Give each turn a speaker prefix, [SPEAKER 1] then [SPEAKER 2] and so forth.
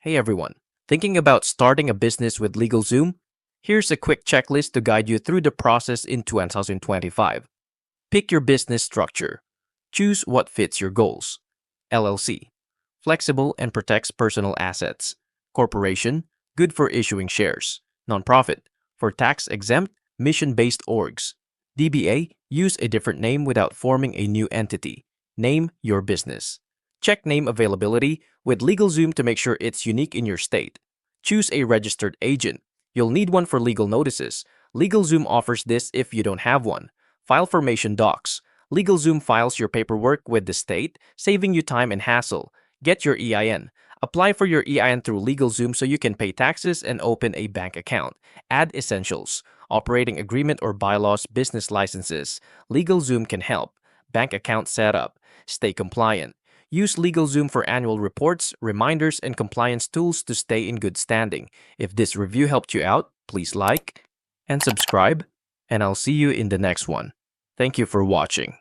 [SPEAKER 1] Hey everyone, thinking about starting a business with LegalZoom? Here's a quick checklist to guide you through the process in 2025. Pick your business structure. Choose what fits your goals. LLC, flexible and protects personal assets. Corporation, good for issuing shares. Nonprofit, for tax-exempt, mission-based orgs. DBA, use a different name without forming a new entity. Name your business. Check name availability with LegalZoom to make sure it's unique in your state. Choose a registered agent. You'll need one for legal notices. LegalZoom offers this if you don't have one. File formation docs. LegalZoom files your paperwork with the state, saving you time and hassle. Get your EIN. Apply for your EIN through LegalZoom so you can pay taxes and open a bank account. Add essentials. Operating agreement or bylaws, business licenses. LegalZoom can help. Bank account setup. Stay compliant. Use LegalZoom for annual reports, reminders, and compliance tools to stay in good standing. If this review helped you out, please like and subscribe, and I'll see you in the next one. Thank you for watching.